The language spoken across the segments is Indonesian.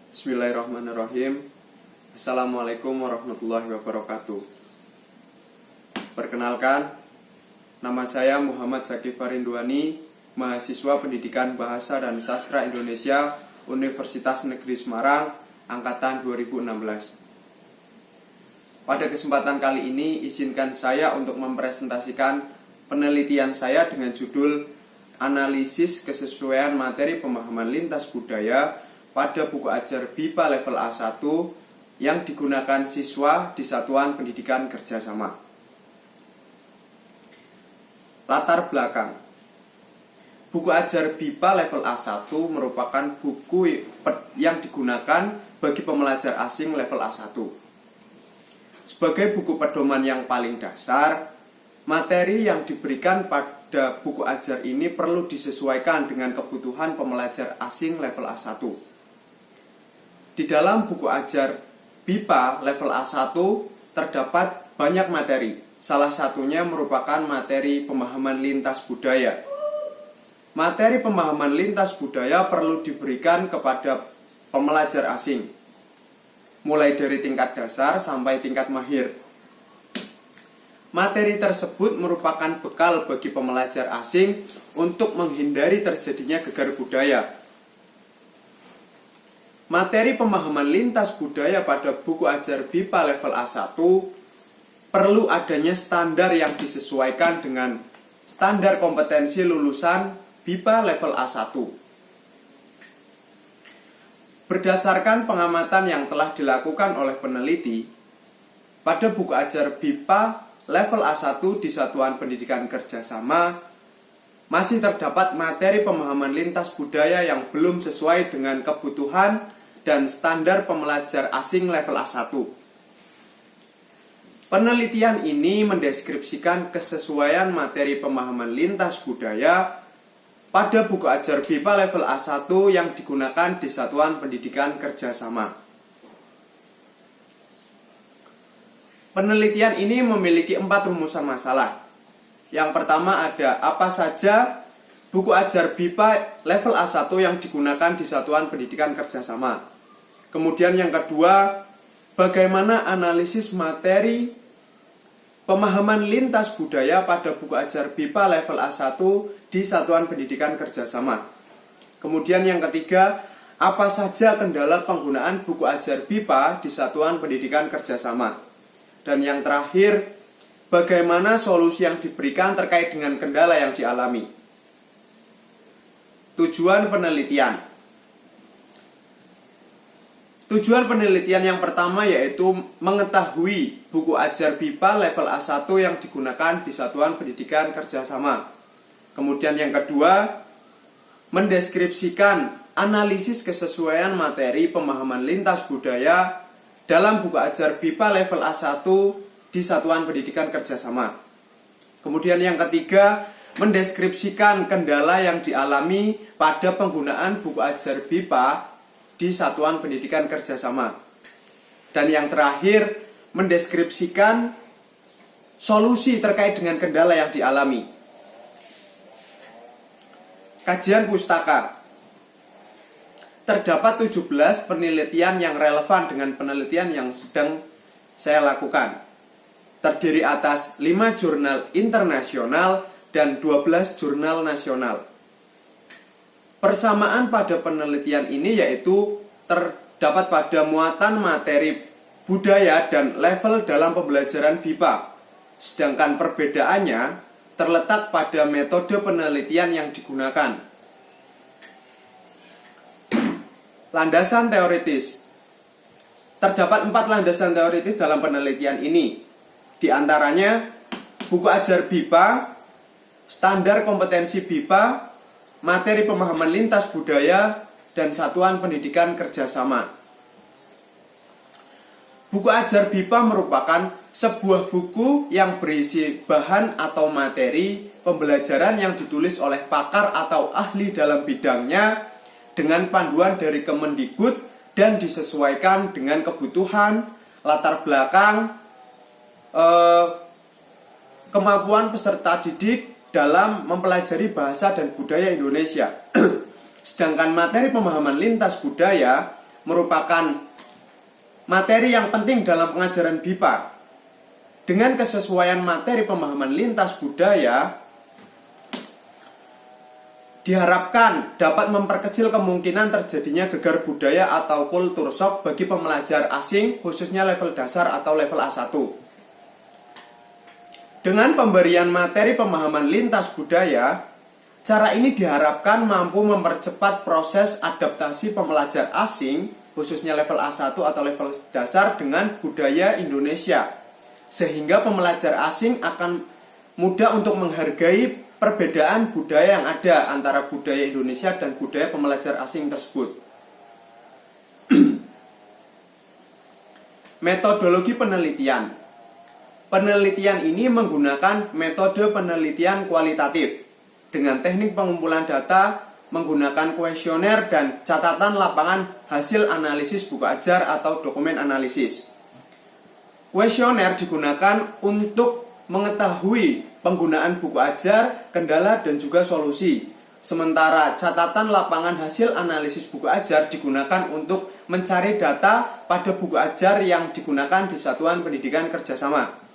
Bismillahirrahmanirrahim. Assalamualaikum warahmatullahi wabarakatuh. Perkenalkan, nama saya Muhammad Zaki Farinduani, mahasiswa Pendidikan Bahasa dan Sastra Indonesia, Universitas Negeri Semarang, Angkatan 2016. Pada kesempatan kali ini, izinkan saya untuk mempresentasikan penelitian saya dengan judul Analisis Kesesuaian Materi Pemahaman Lintas Budaya pada buku ajar BIPA level A1 yang digunakan siswa di Satuan Pendidikan Kerjasama. Latar belakang. Buku ajar BIPA level A1 merupakan buku yang digunakan bagi pembelajar asing level A1. Sebagai buku pedoman yang paling dasar, materi yang diberikan pada buku ajar ini perlu disesuaikan dengan kebutuhan pembelajar asing level A1. Di dalam buku ajar BIPA level A1 terdapat banyak materi. Salah satunya merupakan materi pemahaman lintas budaya. Materi pemahaman lintas budaya perlu diberikan kepada pembelajar asing, mulai dari tingkat dasar sampai tingkat mahir. Materi tersebut merupakan bekal bagi pembelajar asing untuk menghindari terjadinya gegar budaya. Materi pemahaman lintas budaya pada buku ajar BIPA level A1 perlu adanya standar yang disesuaikan dengan standar kompetensi lulusan BIPA level A1. Berdasarkan pengamatan yang telah dilakukan oleh peneliti, pada buku ajar BIPA level A1 di Satuan Pendidikan Kerjasama masih terdapat materi pemahaman lintas budaya yang belum sesuai dengan kebutuhan dan standar pembelajar asing level A1. Penelitian ini mendeskripsikan kesesuaian materi pemahaman lintas budaya pada buku ajar BIPA level A1 yang digunakan di Satuan Pendidikan Kerjasama. Penelitian ini memiliki 4 rumusan masalah. Yang pertama ada apa saja buku ajar BIPA level A1 yang digunakan di Satuan Pendidikan Kerjasama. Kemudian yang kedua, bagaimana analisis materi pemahaman lintas budaya pada buku ajar BIPA level A1 di Satuan Pendidikan Kerjasama. Kemudian yang ketiga, apa saja kendala penggunaan buku ajar BIPA di Satuan Pendidikan Kerjasama. Dan yang terakhir, bagaimana solusi yang diberikan terkait dengan kendala yang dialami. Tujuan penelitian. Tujuan penelitian yang pertama yaitu mengetahui buku ajar BIPA level A1 yang digunakan di Satuan Pendidikan Kerjasama. Kemudian yang kedua, mendeskripsikan analisis kesesuaian materi pemahaman lintas budaya dalam buku ajar BIPA level A1 di Satuan Pendidikan Kerjasama. Kemudian yang ketiga, mendeskripsikan kendala yang dialami pada penggunaan buku ajar BIPA di Satuan Pendidikan Kerjasama. Dan yang terakhir, mendeskripsikan solusi terkait dengan kendala yang dialami. Kajian pustaka. Terdapat 17 penelitian yang relevan dengan penelitian yang sedang saya lakukan. Terdiri atas 5 jurnal internasional dan 12 jurnal nasional. Persamaan pada penelitian ini yaitu terdapat pada muatan materi budaya dan level dalam pembelajaran BIPA. Sedangkan perbedaannya terletak pada metode penelitian yang digunakan. Landasan teoritis. Terdapat 4 landasan teoritis dalam penelitian ini. Di antaranya buku ajar BIPA, standar kompetensi BIPA, materi pemahaman lintas budaya, dan Satuan Pendidikan Kerjasama. Buku ajar BIPA merupakan sebuah buku yang berisi bahan atau materi pembelajaran yang ditulis oleh pakar atau ahli dalam bidangnya dengan panduan dari Kemendikbud dan disesuaikan dengan kebutuhan, latar belakang, kemampuan peserta didik dalam mempelajari bahasa dan budaya Indonesia. Sedangkan materi pemahaman lintas budaya merupakan materi yang penting dalam pengajaran BIPA. Dengan kesesuaian materi pemahaman lintas budaya, diharapkan dapat memperkecil kemungkinan terjadinya gegar budaya atau kultur shock bagi pembelajar asing, khususnya level dasar atau level A1. Dengan pemberian materi pemahaman lintas budaya, cara ini diharapkan mampu mempercepat proses adaptasi pembelajar asing, khususnya level A1 atau level dasar dengan budaya Indonesia, sehingga pembelajar asing akan mudah untuk menghargai perbedaan budaya yang ada antara budaya Indonesia dan budaya pembelajar asing tersebut. Metodologi penelitian. Penelitian ini menggunakan metode penelitian kualitatif dengan teknik pengumpulan data menggunakan kuesioner dan catatan lapangan hasil analisis buku ajar atau dokumen analisis. Kuesioner digunakan untuk mengetahui penggunaan buku ajar, kendala, dan juga solusi. Sementara catatan lapangan hasil analisis buku ajar digunakan untuk mencari data pada buku ajar yang digunakan di satuan pendidikan kerjasama.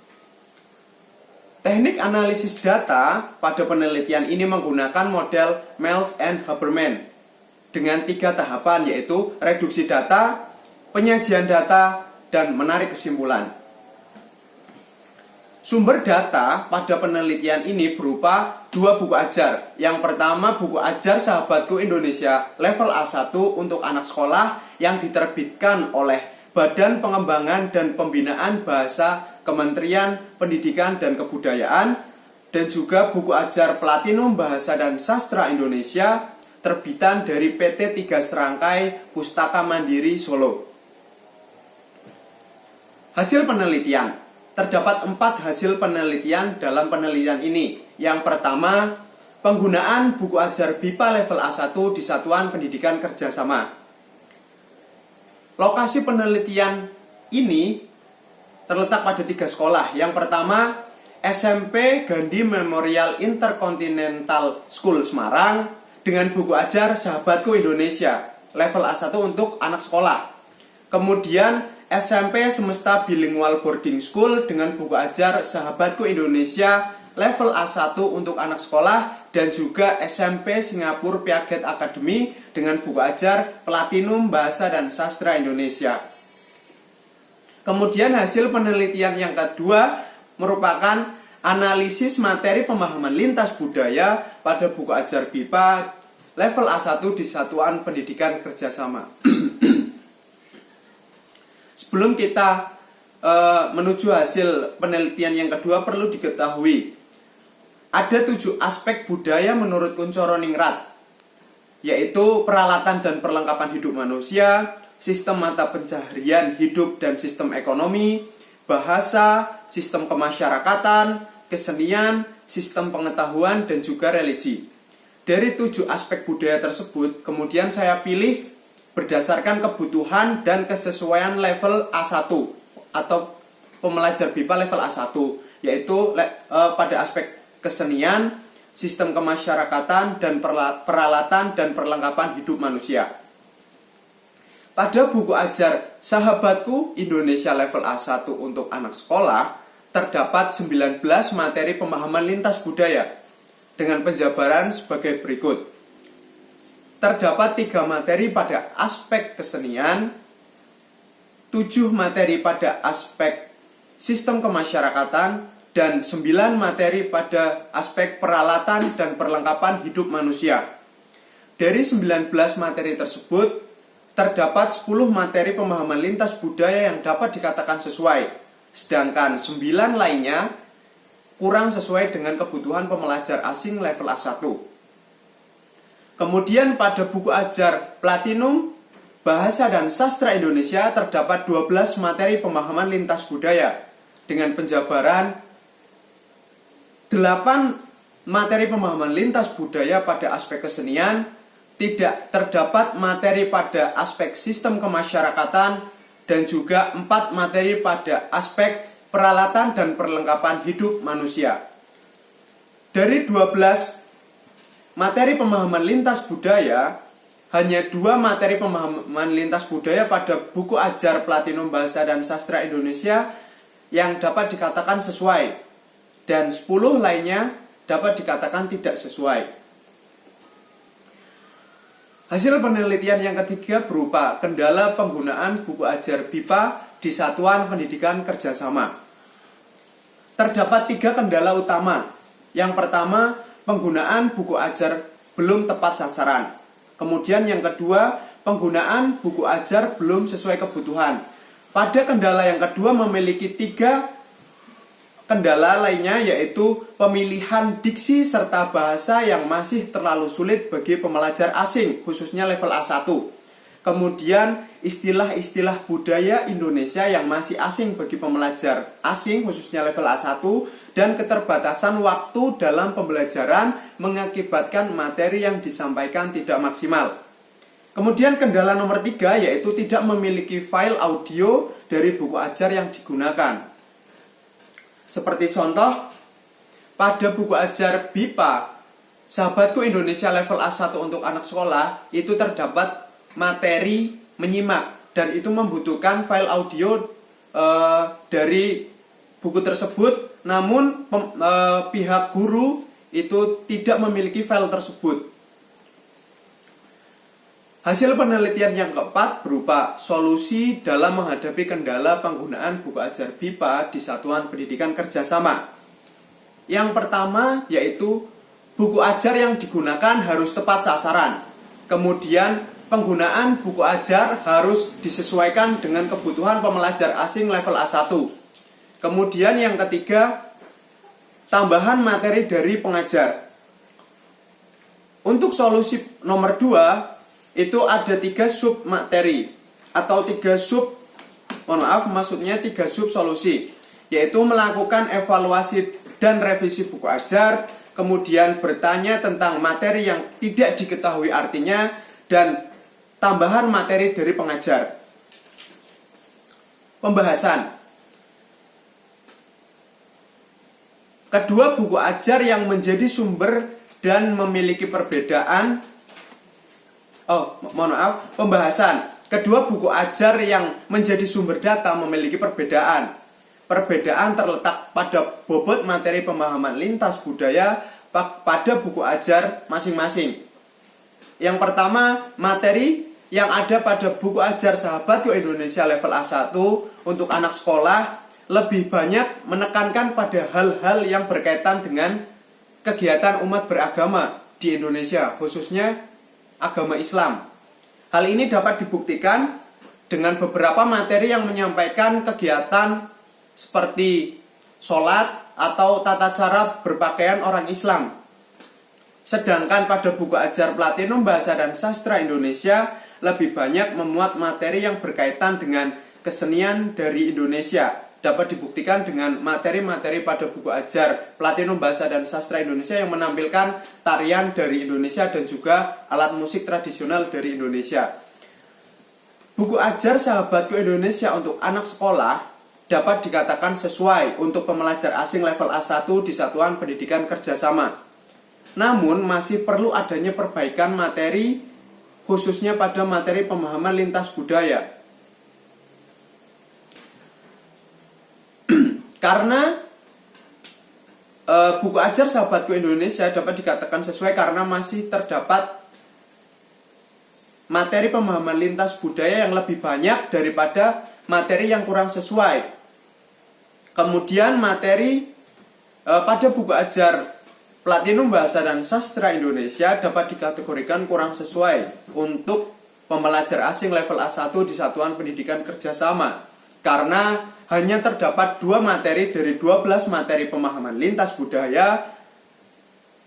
Teknik analisis data pada penelitian ini menggunakan model Miles and Haberman dengan 3 tahapan, yaitu reduksi data, penyajian data, dan menarik kesimpulan. Sumber data pada penelitian ini berupa 2 buku ajar. Yang pertama, buku ajar Sahabatku Indonesia level A1 untuk anak sekolah yang diterbitkan oleh Badan Pengembangan dan Pembinaan Bahasa Kementerian Pendidikan dan Kebudayaan, dan juga buku ajar Platinum Bahasa dan Sastra Indonesia terbitan dari PT 3 Serangkai Pustaka Mandiri Solo. Hasil penelitian. Terdapat 4 hasil penelitian dalam penelitian ini. Yang pertama, penggunaan buku ajar BIPA level A1 di Satuan Pendidikan Kerjasama. Lokasi penelitian ini terletak pada 3 sekolah. Yang pertama, SMP Gandhi Memorial Intercontinental School Semarang dengan buku ajar Sahabatku Indonesia level A1 untuk anak sekolah. Kemudian SMP Semesta Bilingual Boarding School dengan buku ajar Sahabatku Indonesia level A1 untuk anak sekolah, dan juga SMP Singapura Piaget Academy dengan buku ajar Platinum Bahasa dan Sastra Indonesia. Kemudian hasil penelitian yang kedua merupakan analisis materi pemahaman lintas budaya pada buku ajar BIPA level A1 di Satuan Pendidikan Kerjasama. Sebelum kita menuju hasil penelitian yang kedua, perlu diketahui ada 7 aspek budaya menurut Kuncoro Ningrat, yaitu peralatan dan perlengkapan hidup manusia, sistem mata pencaharian hidup dan sistem ekonomi, bahasa, sistem kemasyarakatan, kesenian, sistem pengetahuan, dan juga religi. Dari 7 aspek budaya tersebut, kemudian saya pilih berdasarkan kebutuhan dan kesesuaian level A1 atau pembelajar BIPA level A1, yaitu pada aspek kesenian, sistem kemasyarakatan, dan peralatan dan perlengkapan hidup manusia. Pada buku ajar Sahabatku Indonesia level A1 untuk anak sekolah, terdapat 19 materi pemahaman lintas budaya dengan penjabaran sebagai berikut. Terdapat 3 materi pada aspek kesenian, 7 materi pada aspek sistem kemasyarakatan, dan 9 materi pada aspek peralatan dan perlengkapan hidup manusia. Dari 19 materi tersebut, terdapat 10 materi pemahaman lintas budaya yang dapat dikatakan sesuai, sedangkan 9 lainnya kurang sesuai dengan kebutuhan pembelajar asing level A1. Kemudian pada buku ajar Platinum Bahasa dan Sastra Indonesia terdapat 12 materi pemahaman lintas budaya dengan penjabaran 8 materi pemahaman lintas budaya pada aspek kesenian, tidak terdapat materi pada aspek sistem kemasyarakatan, dan juga 4 materi pada aspek peralatan dan perlengkapan hidup manusia. Dari 12 materi pemahaman lintas budaya, hanya 2 materi pemahaman lintas budaya pada buku ajar Platinum Bahasa dan Sastra Indonesia yang dapat dikatakan sesuai, dan 10 lainnya dapat dikatakan tidak sesuai. Hasil penelitian yang ketiga berupa kendala penggunaan buku ajar BIPA di Satuan Pendidikan Kerjasama. Terdapat 3 kendala utama. Yang pertama, penggunaan buku ajar belum tepat sasaran. Kemudian yang kedua, penggunaan buku ajar belum sesuai kebutuhan. Pada kendala yang kedua memiliki 3 kendala lainnya, yaitu pemilihan diksi serta bahasa yang masih terlalu sulit bagi pembelajar asing, khususnya level A1. Kemudian istilah-istilah budaya Indonesia yang masih asing bagi pembelajar asing, khususnya level A1, dan keterbatasan waktu dalam pembelajaran mengakibatkan materi yang disampaikan tidak maksimal. Kemudian kendala nomor 3 yaitu tidak memiliki file audio dari buku ajar yang digunakan. Seperti contoh, pada buku ajar BIPA Sahabatku Indonesia level A1 untuk anak sekolah itu terdapat materi menyimak, dan itu membutuhkan file audio dari buku tersebut, namun pihak guru itu tidak memiliki file tersebut. Hasil penelitian yang keempat berupa solusi dalam menghadapi kendala penggunaan buku ajar BIPA di Satuan Pendidikan Kerjasama. Yang pertama yaitu buku ajar yang digunakan harus tepat sasaran. Kemudian penggunaan buku ajar harus disesuaikan dengan kebutuhan pembelajar asing level A1. Kemudian yang ketiga, tambahan materi dari pengajar. Untuk solusi nomor 2 itu ada 3 sub materi atau 3 sub solusi, yaitu melakukan evaluasi dan revisi buku ajar, kemudian bertanya tentang materi yang tidak diketahui artinya, dan tambahan materi dari pengajar. Pembahasan. Kedua buku ajar yang menjadi sumber dan memiliki perbedaan Pembahasan. Kedua buku ajar yang menjadi sumber data memiliki perbedaan. Perbedaan terletak pada bobot materi pemahaman lintas budaya pada buku ajar masing-masing. Yang pertama, materi yang ada pada buku ajar Sahabatku Indonesia level A1 untuk anak sekolah lebih banyak menekankan pada hal-hal yang berkaitan dengan kegiatan umat beragama di Indonesia, khususnya agama Islam. Hal ini dapat dibuktikan dengan beberapa materi yang menyampaikan kegiatan seperti sholat atau tata cara berpakaian orang Islam. Sedangkan pada buku ajar Platinum Bahasa dan Sastra Indonesia lebih banyak memuat materi yang berkaitan dengan kesenian dari Indonesia. Dapat dibuktikan dengan materi-materi pada buku ajar Platinum Bahasa dan Sastra Indonesia yang menampilkan tarian dari Indonesia dan juga alat musik tradisional dari Indonesia. Buku ajar Sahabatku Indonesia untuk anak sekolah dapat dikatakan sesuai untuk pembelajar asing level A1 di Satuan Pendidikan Kerjasama. Namun masih perlu adanya perbaikan materi, khususnya pada materi pemahaman lintas budaya. Karena buku ajar Sahabatku Indonesia dapat dikatakan sesuai karena masih terdapat materi pemahaman lintas budaya yang lebih banyak daripada materi yang kurang sesuai. Kemudian materi pada buku ajar Platinum Bahasa dan Sastra Indonesia dapat dikategorikan kurang sesuai untuk pembelajar asing level A1 di Satuan Pendidikan Kerjasama, karena hanya terdapat 2 materi dari 12 materi pemahaman lintas budaya.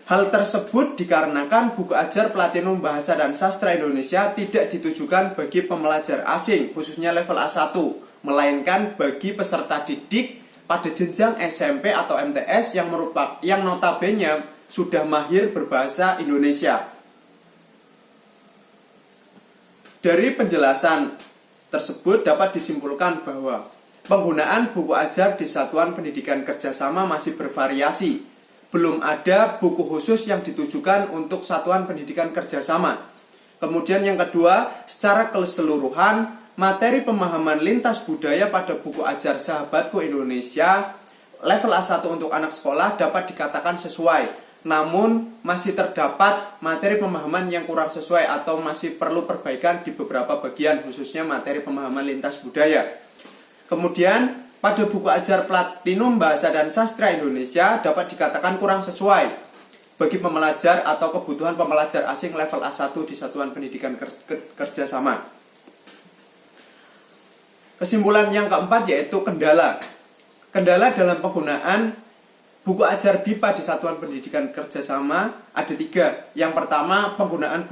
Hal tersebut dikarenakan buku ajar Platinum Bahasa dan Sastra Indonesia tidak ditujukan bagi pembelajar asing, khususnya level A1, melainkan bagi peserta didik pada jenjang SMP atau MTS yang notabene sudah mahir berbahasa Indonesia. Dari penjelasan tersebut dapat disimpulkan bahwa penggunaan buku ajar di Satuan Pendidikan Kerjasama masih bervariasi. Belum ada buku khusus yang ditujukan untuk Satuan Pendidikan Kerjasama. Kemudian yang kedua, secara keseluruhan, materi pemahaman lintas budaya pada buku ajar Sahabatku Indonesia level A1 untuk anak sekolah dapat dikatakan sesuai. Namun masih terdapat materi pemahaman yang kurang sesuai atau masih perlu perbaikan di beberapa bagian, khususnya materi pemahaman lintas budaya. Kemudian pada buku ajar Platinum Bahasa dan Sastra Indonesia dapat dikatakan kurang sesuai bagi pembelajar atau kebutuhan pembelajar asing level A1 di Satuan Pendidikan Kerjasama. Kesimpulan yang keempat yaitu kendala. Kendala dalam penggunaan buku ajar BIPA di Satuan Pendidikan Kerjasama ada 3. Yang pertama, penggunaan